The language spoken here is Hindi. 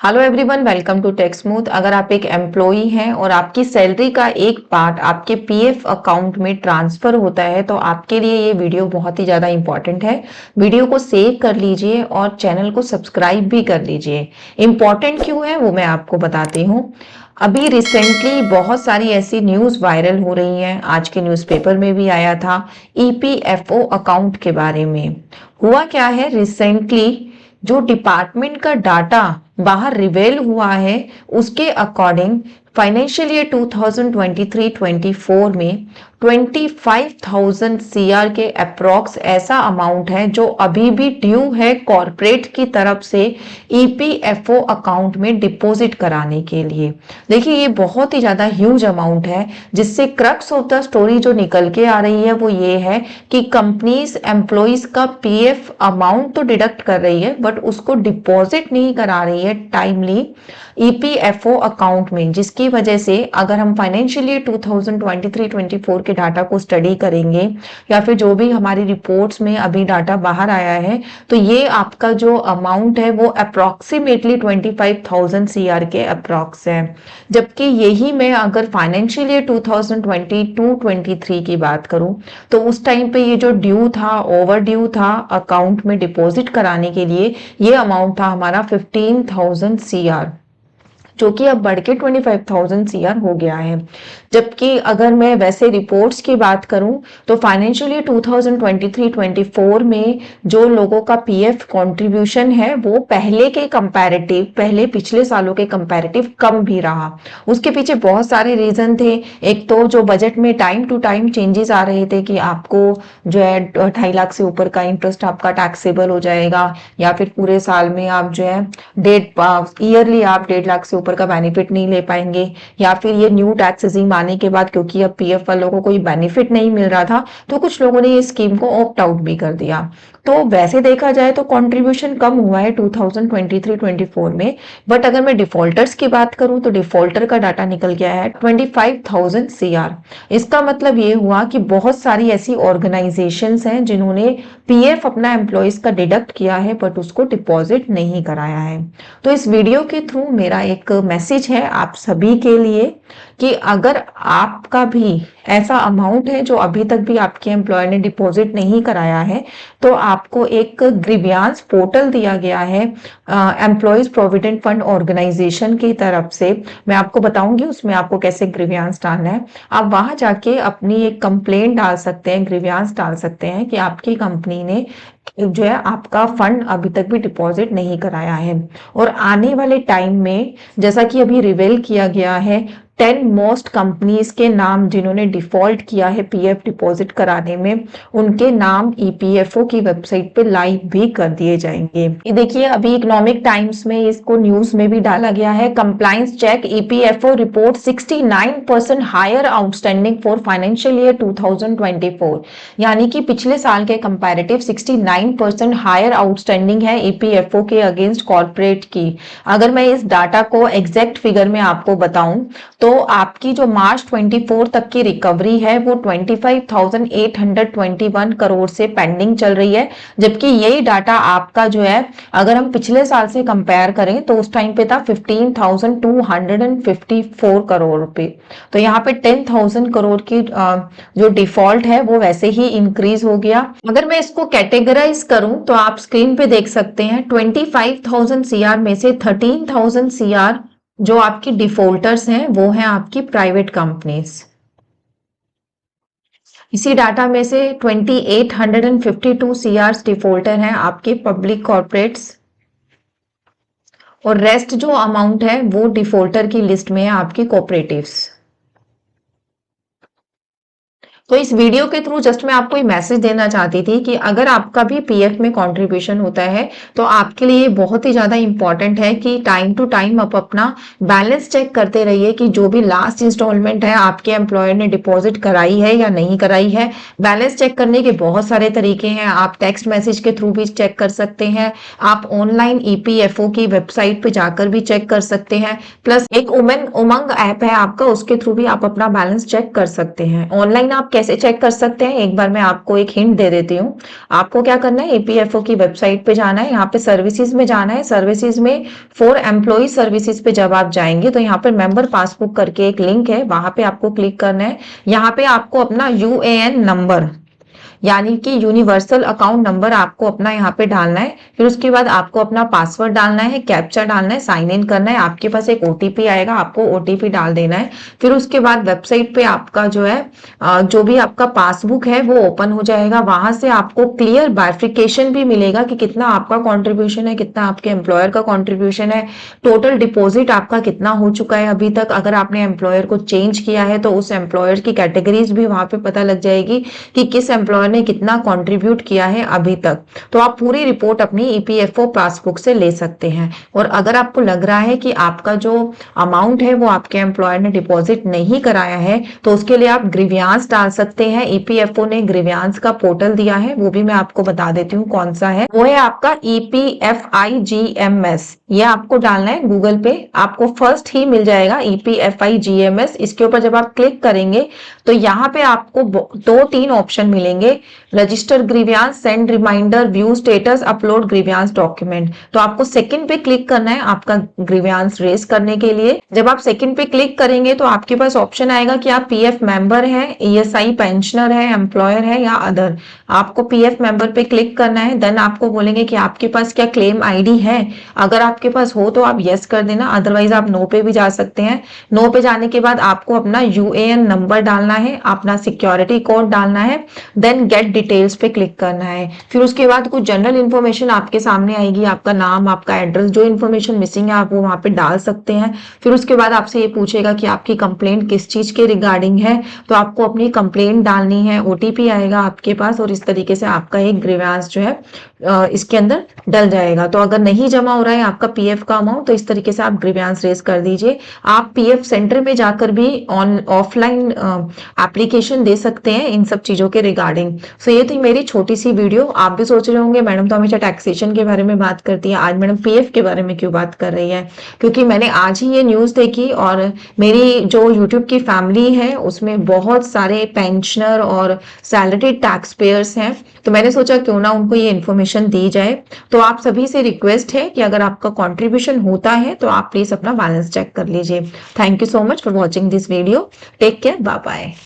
Hello everyone, welcome to Tech Smooth. अगर आप एक एम्प्लॉई हैं और आपकी सैलरी का एक पार्ट आपके पीएफ अकाउंट में ट्रांसफर होता है तो आपके लिए ये वीडियो बहुत ही ज़्यादा इंपॉर्टेंट है। वीडियो को सेव कर लीजिए और चैनल को सब्सक्राइब भी कर लीजिए। इम्पॉर्टेंट क्यों है वो मैं आपको बताती हूँ। अभी रिसेंटली बहुत सारी ऐसी न्यूज़ वायरल हो रही हैं, आज के न्यूज़पेपर में भी आया था ईपीएफओ अकाउंट के बारे में। हुआ क्या है, रिसेंटली जो डिपार्टमेंट का डाटा बाहर रिवेल हुआ है उसके अकॉर्डिंग फाइनेंशियल ईयर 2023-24 में 25,000 सीआर के अप्रॉक्स ऐसा अमाउंट है जो अभी भी ड्यू है कॉरपोरेट की तरफ से ईपीएफओ अकाउंट में डिपॉजिट कराने के लिए। देखिए, ये बहुत ही ज़्यादा ह्यूज अमाउंट है, जिससे क्रक्स ऑफ द स्टोरी जो निकल के आ रही है वो ये है कि कंपनीज एम्प्लॉइज का पीएफ अमाउंट तो डिडक्ट कर रही है बट उसको डिपॉजिट नहीं करा रही है टाइमली ईपीएफओ अकाउंट में, जिसकी वजह से अगर हम फाइनेंशियल ईयर 2023-24 के डाटा को स्टडी करेंगे या फिर जो भी हमारी रिपोर्ट्स में अभी डाटा बाहर आया है तो ये आपका जो अमाउंट है वो अप्रोक्सीमेटली 25,000 सीआर के अप्रॉक्स है। जबकि यही मैं अगर फाइनेंशियल ईयर 2022-23 की बात करूं तो उस टाइम पे ये जो ड्यू था, ओवर ड्यू था अकाउंट में डिपॉजिट कराने के लिए, ये अमाउंट था हमारा 15,000 सीआर, जो कि अब बढ़ के 25,000 सीआर हो गया है। जबकि अगर मैं वैसे रिपोर्ट्स की बात करूं तो फाइनेंशियल ईयर 2023-24 में जो लोगों का पीएफ कंट्रीब्यूशन है वो पहले के कंपैरेटिव, पहले पिछले सालों के कंपैरेटिव कम भी रहा। उसके पीछे बहुत सारे रीजन थे। एक तो जो बजट में टाइम टू टाइम चेंजेस आ रहे थे कि आपको जो है 2.5 लाख से ऊपर का इंटरेस्ट आपका टैक्सेबल हो जाएगा, या फिर पूरे साल में आप जो है ईयरली आप 1.5 लाख से ऊपर का बेनिफिट नहीं ले पाएंगे, या फिर ये न्यू टैक्स रेजिम आने के बाद क्योंकि अब पीएफ वालों को कोई बेनिफिट नहीं मिल रहा था तो कुछ लोगों ने ये स्कीम को ऑप्ट आउट भी कर दिया। तो वैसे देखा जाए तो कंट्रीब्यूशन कम हुआ है 2023-24 में। बट अगर मैं डिफॉल्टर्स की बात करूं तो डिफॉल्टर का डाटा निकल गया है 25,000 सीआर। इसका मतलब ये हुआ कि बहुत सारी ऐसी ऑर्गेनाइजेशंस हैं जिन्होंने पीएफ अपना एम्प्लॉयज का डिडक्ट किया है बट उसको डिपॉजिट नहीं कराया है। तो इस वीडियो के थ्रू मेरा एक मैसेज है आप सभी के लिए कि अगर आपका भी ऐसा अमाउंट है जो अभी तक भी आपके एम्प्लॉयर ने डिपॉजिट नहीं कराया है तो आपको एक ग्रीवियांस पोर्टल दिया गया है एम्प्लॉयज प्रोविडेंट फंड ऑर्गेनाइजेशन की तरफ से। मैं आपको बताऊंगी उसमें आपको कैसे ग्रीवियांस डालना है। आप वहां जाके अपनी एक कंप्लेंट डाल सकते हैं, ग्रीवियांस डाल सकते हैं कि आपकी कंपनी ने जो है आपका फंड अभी तक भी डिपॉजिट नहीं कराया है। और आने वाले टाइम में जैसा कि अभी रिवील किया गया है 10 मोस्ट कंपनीज के नाम जिन्होंने डिफॉल्ट किया है पीएफ डिपॉजिट कराने में, उनके नाम ईपीएफओ की वेबसाइट पे लाइव भी कर दिए जाएंगे। ये देखिए, अभी इकोनॉमिक टाइम्स में इसको न्यूज में भी डाला गया है। Compliance check EPFO report 69% higher outstanding for financial year 2024, यानी कि पिछले साल के कंपैरेटिव 69% हायर आउटस्टैंडिंग है ईपीएफओ के अगेंस्ट कॉर्पोरेट की। अगर मैं इस डाटा को एग्जैक्ट फिगर में आपको बताऊं तो आपकी जो मार्च 24 तक की रिकवरी है वो 25,821 करोड़ से पेंडिंग चल रही है। जबकि यही डाटा आपका जो है अगर हम पिछले साल से कंपेयर करें तो उस टाइम पे था 15,254 करोड़ रुपए। तो यहाँ पे 10,000 करोड़ की जो डिफॉल्ट है वो वैसे ही इंक्रीज हो गया। अगर मैं इसको कैटेगराइज करूं तो आप स्क्रीन पे देख सकते हैं 25,000 सीआर में से 13,000 सीआर जो आपकी डिफॉल्टर्स हैं वो हैं आपकी प्राइवेट कंपनीज। इसी डाटा में से 2,852 सीआर डिफॉल्टर हैं आपके पब्लिक कॉर्पोरेट्स, और रेस्ट जो अमाउंट है वो डिफॉल्टर की लिस्ट में है आपकी कोऑपरेटिव्स। तो इस वीडियो के थ्रू जस्ट मैं आपको ये मैसेज देना चाहती थी कि अगर आपका भी पीएफ में कंट्रीब्यूशन होता है तो आपके लिए बहुत ही ज्यादा इंपॉर्टेंट है कि टाइम टू टाइम आप अपना बैलेंस चेक करते रहिए कि जो भी लास्ट इंस्टॉलमेंट है आपके एम्प्लॉयर ने डिपॉजिट कराई है या नहीं कराई है। बैलेंस चेक करने के बहुत सारे तरीके हैं, आप टेक्स्ट मैसेज के थ्रू भी चेक कर सकते हैं, आप ऑनलाइन ईपीएफओ की वेबसाइट पे जाकर भी चेक कर सकते हैं, प्लस एक उमंग ऐप है आपका, उसके थ्रू भी आप अपना बैलेंस चेक कर सकते हैं। ऑनलाइन आप कैसे चेक कर सकते हैं, एक बार मैं आपको एक हिंट दे देती हूँ। आपको क्या करना है, ईपीएफओ की वेबसाइट पे जाना है, यहाँ पे सर्विसेज में जाना है। सर्विसेज में फॉर एम्प्लॉय सर्विसेज पे जब आप जाएंगे तो यहाँ पे मेंबर पासबुक करके एक लिंक है, वहां पे आपको क्लिक करना है। यहाँ पे आपको अपना यूएएन नंबर यानी कि यूनिवर्सल अकाउंट नंबर आपको अपना यहाँ पे डालना है। फिर उसके बाद आपको अपना पासवर्ड डालना है, कैप्चा डालना है, साइन इन करना है। आपके पास एक ओटीपी आएगा, आपको ओटीपी डाल देना है। फिर उसके बाद वेबसाइट पे आपका जो है जो भी आपका पासबुक है वो ओपन हो जाएगा। वहां से आपको क्लियर बाइफिकेशन भी मिलेगा कि कितना आपका कॉन्ट्रीब्यूशन है, कितना आपके एम्प्लॉयर का कॉन्ट्रीब्यूशन है, टोटल डिपॉजिट आपका कितना हो चुका है अभी तक। अगर आपने एम्प्लॉयर को चेंज किया है तो उस एम्प्लॉयर की कैटेगरीज भी वहां पे पता लग जाएगी कि किस एम्प्लॉयर ने कितना कंट्रीब्यूट किया है अभी तक। तो आप पूरी रिपोर्ट अपनी ईपीएफओ पासबुक से ले सकते हैं। और अगर आपको लग रहा है कि आपका जो अमाउंट है वो आपके एम्प्लॉयर ने डिपॉजिट नहीं कराया है तो उसके लिए आप ग्रीवियांस डाल सकते हैं। ईपीएफओ ने ग्रीवियांस का पोर्टल दिया है, वो भी मैं आपको बता देती हूँ कौन सा है। वो है आपका EPFIGMS। ये आपको डालना है गूगल पे, आपको फर्स्ट ही मिल जाएगा EPFIGMS। इसके ऊपर जब आप क्लिक करेंगे तो यहाँ पे आपको 2-3 ऑप्शन मिलेंगे, register grievance, send reminder, view status, upload grievance document. तो आपको सेकंड पे क्लिक करना है आपका ग्रीवियांस रेस करने के लिए। जब आप सेकंड पे क्लिक करेंगे तो आपके पास ऑप्शन आएगा कि आप पीएफ मेंबर हैं, ईएसआई पेंशनर है, एम्प्लॉयर है या अदर। आपको पीएफ मेंबर पे क्लिक करना है। देन आपको बोलेंगे कि आपके पास क्या क्लेम आईडी है। अगर आपके पास हो तो आप यस कर देना, अदरवाइज आप नो पे भी जा सकते हैं। नो पे जाने के बाद आपको अपना यूएएन नंबर डालना है, अपना सिक्योरिटी कोड डालना है, देन गेट डिटेल्स पे क्लिक करना है। फिर उसके बाद कुछ जनरल इन्फॉर्मेशन आपके सामने आएगी, आपका नाम, आपका एड्रेस, जो इन्फॉर्मेशन मिसिंग है आप वो वहां पे डाल सकते हैं। फिर उसके बाद आपसे ये पूछेगा कि आपकी कंप्लेंट किस चीज के रिगार्डिंग है, तो आपको अपनी कंप्लेंट डालनी है। ओटीपी आएगा आपके पास और इस तरीके से आपका एक ग्रीवेंस जो है इसके अंदर डल जाएगा। तो अगर नहीं जमा हो रहा है आपका पीएफ का अमाउंट तो इस तरीके से आप ग्रीवेंस रेज कर दीजिए। आप पीएफ सेंटर में जाकर भी ऑफलाइन एप्लीकेशन दे सकते हैं इन सब चीजों के रिगार्डिंग। सो ये थी मेरी छोटी सी वीडियो। आप भी सोच रहे होंगे मैडम तो हमेशा टैक्सेशन के बारे में बात करती है, आज मैडम पीएफ के बारे में क्यों बात कर रही है? क्योंकि मैंने आज ही ये न्यूज देखी और मेरी जो यूट्यूब की फैमिली है उसमें बहुत सारे पेंशनर और सैलरी टैक्स पेयर्स हैं, तो मैंने सोचा क्यों ना उनको ये इन्फॉर्मेशन दी जाए। तो आप सभी से रिक्वेस्ट है कि अगर आपका कॉन्ट्रीब्यूशन होता है तो आप प्लीज अपना बैलेंस चेक कर लीजिए। Thank you so much for watching this video. Take care, bye bye.